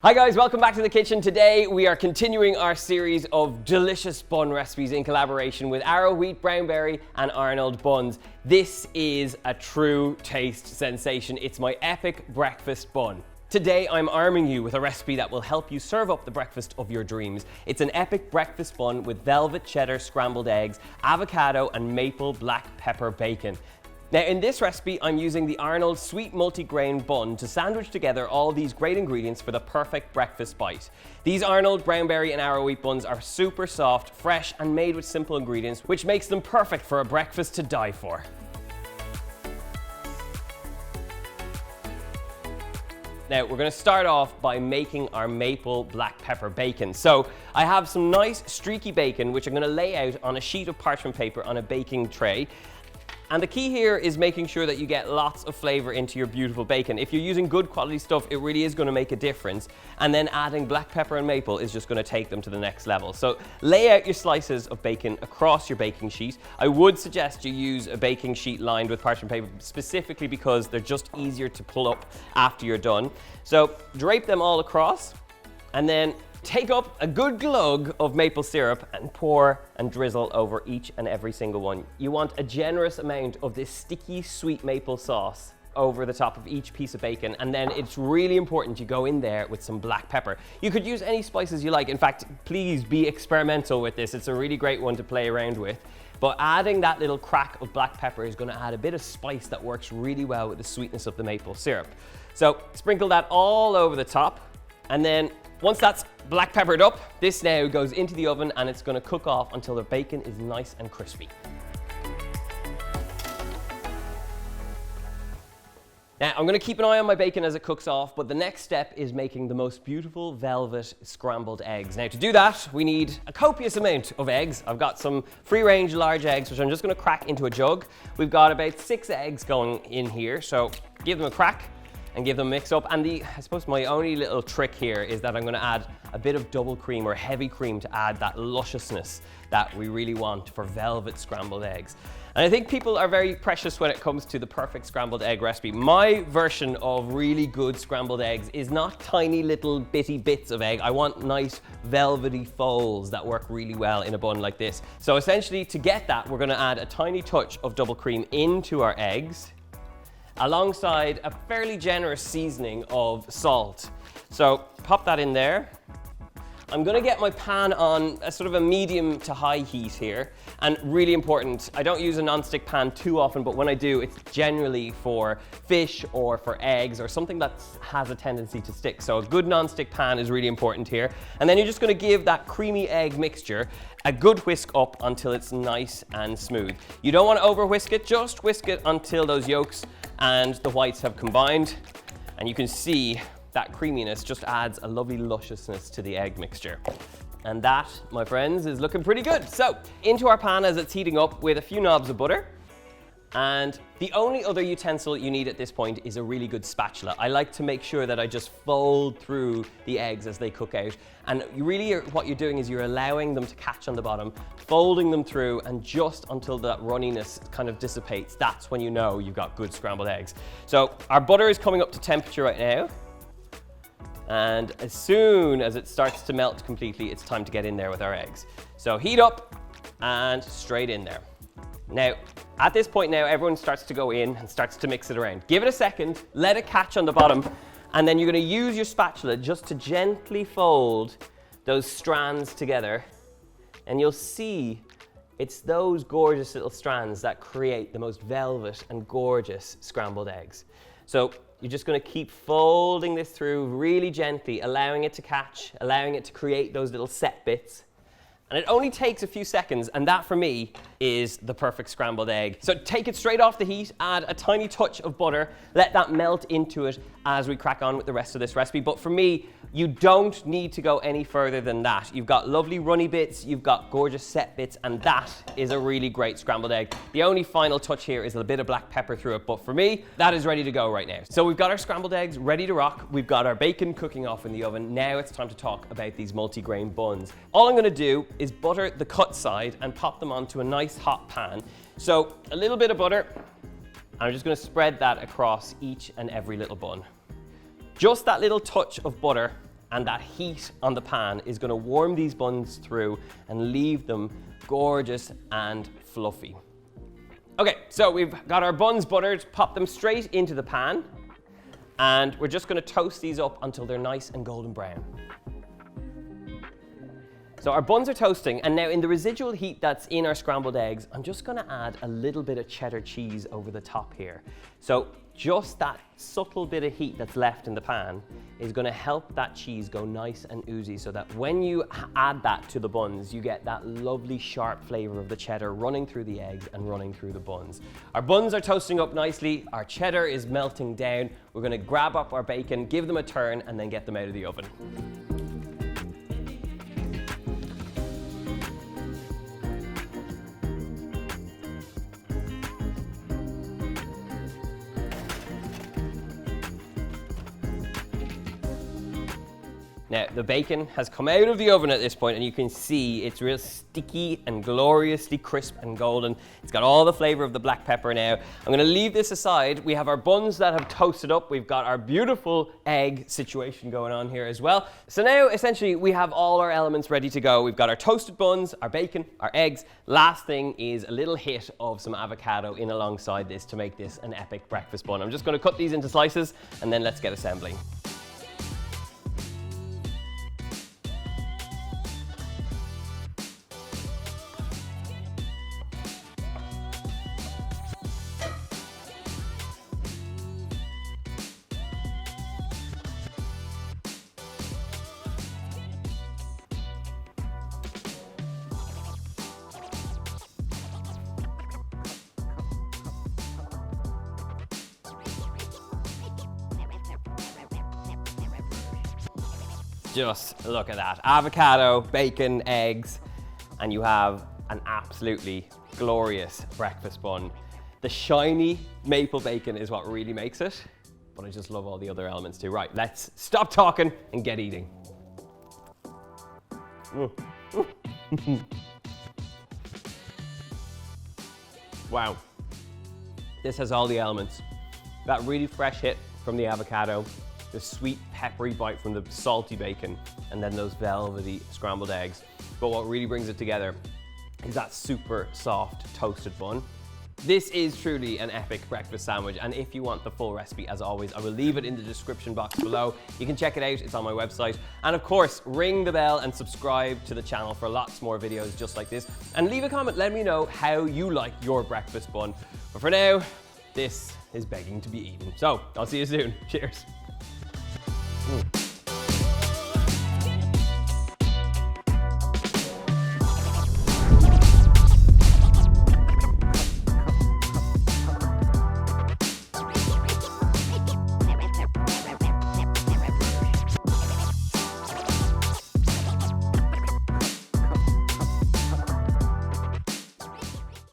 Hi guys, welcome back to the kitchen. Today we are continuing our series of delicious bun recipes in collaboration with Arrow Wheat Brownberry and Arnold Buns. This is a true taste sensation. It's my epic breakfast bun. Today I'm arming you with a recipe that will help you serve up the breakfast of your dreams. It's an epic breakfast bun with velvet cheddar scrambled eggs, avocado and maple black pepper bacon. Now in this recipe, I'm using the Arnold sweet multigrain bun to sandwich together all these great ingredients for the perfect breakfast bite. These Arnold Brownberry and Arrow Wheat buns are super soft, fresh and made with simple ingredients, which makes them perfect for a breakfast to die for. Now we're going to start off by making our maple black pepper bacon. So I have some nice streaky bacon which I'm going to lay out on a sheet of parchment paper on a baking tray. And the key here is making sure that you get lots of flavor into your beautiful bacon. If you're using good quality stuff, it really is going to make a difference. And then adding black pepper and maple is just going to take them to the next level. So lay out your slices of bacon across your baking sheet. I would suggest you use a baking sheet lined with parchment paper specifically because they're just easier to pull up after you're done. So drape them all across and then take up a good glug of maple syrup and pour and drizzle over each and every single one. You want a generous amount of this sticky sweet maple sauce over the top of each piece of bacon, and then it's really important you go in there with some black pepper. You could use any spices you like. In fact, please be experimental with this. It's a really great one to play around with. But adding that little crack of black pepper is going to add a bit of spice that works really well with the sweetness of the maple syrup. So sprinkle that all over the top, and then once that's black peppered up, this now goes into the oven and it's going to cook off until the bacon is nice and crispy. Now, I'm going to keep an eye on my bacon as it cooks off, but the next step is making the most beautiful velvet scrambled eggs. Now, to do that, we need a copious amount of eggs. I've got some free-range large eggs, which I'm just going to crack into a jug. We've got about 6 eggs going in here, so give them a crack and give them a mix up. And I suppose my only little trick here is that I'm going to add a bit of double cream or heavy cream to add that lusciousness that we really want for velvet scrambled eggs. And I think people are very precious when it comes to the perfect scrambled egg recipe. My version of really good scrambled eggs is not tiny little bitty bits of egg. I want nice velvety folds that work really well in a bun like this. So essentially, to get that, we're going to add a tiny touch of double cream into our eggs, alongside a fairly generous seasoning of salt. So pop that in there. I'm going to get my pan on a sort of a medium to high heat here. And really important, I don't use a non-stick pan too often, but when I do, it's generally for fish or for eggs or something that has a tendency to stick. So a good non-stick pan is really important here. And then you're just going to give that creamy egg mixture a good whisk up until it's nice and smooth. You don't want to over whisk it, just whisk it until those yolks and the whites have combined. And you can see that creaminess just adds a lovely lusciousness to the egg mixture. And that, my friends, is looking pretty good. So into our pan as it's heating up with a few knobs of butter. And the only other utensil you need at this point is a really good spatula. I like to make sure that I just fold through the eggs as they cook out. And what you're doing is you're allowing them to catch on the bottom, folding them through, and just until that runniness kind of dissipates, that's when you know you've got good scrambled eggs. So our butter is coming up to temperature right now. And as soon as it starts to melt completely, it's time to get in there with our eggs. So heat up and straight in there. Now, at this point now, everyone starts to go in and starts to mix it around. Give it a second, let it catch on the bottom, and then you're going to use your spatula just to gently fold those strands together. And you'll see it's those gorgeous little strands that create the most velvet and gorgeous scrambled eggs. So you're just going to keep folding this through really gently, allowing it to catch, allowing it to create those little set bits. And it only takes a few seconds, and that for me is the perfect scrambled egg. So take it straight off the heat, add a tiny touch of butter, let that melt into it as we crack on with the rest of this recipe. But for me, you don't need to go any further than that. You've got lovely runny bits, you've got gorgeous set bits, and that is a really great scrambled egg. The only final touch here is a bit of black pepper through it, but for me, that is ready to go right now. So we've got our scrambled eggs ready to rock. We've got our bacon cooking off in the oven. Now it's time to talk about these multigrain buns. All I'm going to do is butter the cut side and pop them onto a nice hot pan. So a little bit of butter, and I'm just going to spread that across each and every little bun. Just that little touch of butter and that heat on the pan is going to warm these buns through and leave them gorgeous and fluffy. Okay, so we've got our buns buttered, pop them straight into the pan, and we're just going to toast these up until they're nice and golden brown. So our buns are toasting, and now in the residual heat that's in our scrambled eggs, I'm just going to add a little bit of cheddar cheese over the top here. So just that subtle bit of heat that's left in the pan is going to help that cheese go nice and oozy, so that when you add that to the buns, you get that lovely sharp flavor of the cheddar running through the eggs and running through the buns. Our buns are toasting up nicely, our cheddar is melting down. We're going to grab up our bacon, give them a turn, and then get them out of the oven. Now, the bacon has come out of the oven at this point, and you can see it's real sticky and gloriously crisp and golden. It's got all the flavor of the black pepper now. I'm going to leave this aside. We have our buns that have toasted up. We've got our beautiful egg situation going on here as well. So now, essentially, we have all our elements ready to go. We've got our toasted buns, our bacon, our eggs. Last thing is a little hit of some avocado in alongside this to make this an epic breakfast bun. I'm just going to cut these into slices, and then let's get assembling. Just look at that. Avocado, bacon, eggs, and you have an absolutely glorious breakfast bun. The shiny maple bacon is what really makes it, but I just love all the other elements too. Right, let's stop talking and get eating. Wow. This has all the elements. That really fresh hit from the avocado, the sweet peppery bite from the salty bacon, and then those velvety scrambled eggs. But what really brings it together is that super soft toasted bun. This is truly an epic breakfast sandwich, and if you want the full recipe, as always, I will leave it in the description box below. You can check it out, it's on my website. And of course, ring the bell and subscribe to the channel for lots more videos just like this. And leave a comment, let me know how you like your breakfast bun. But for now, this is begging to be eaten. So, I'll see you soon. Cheers.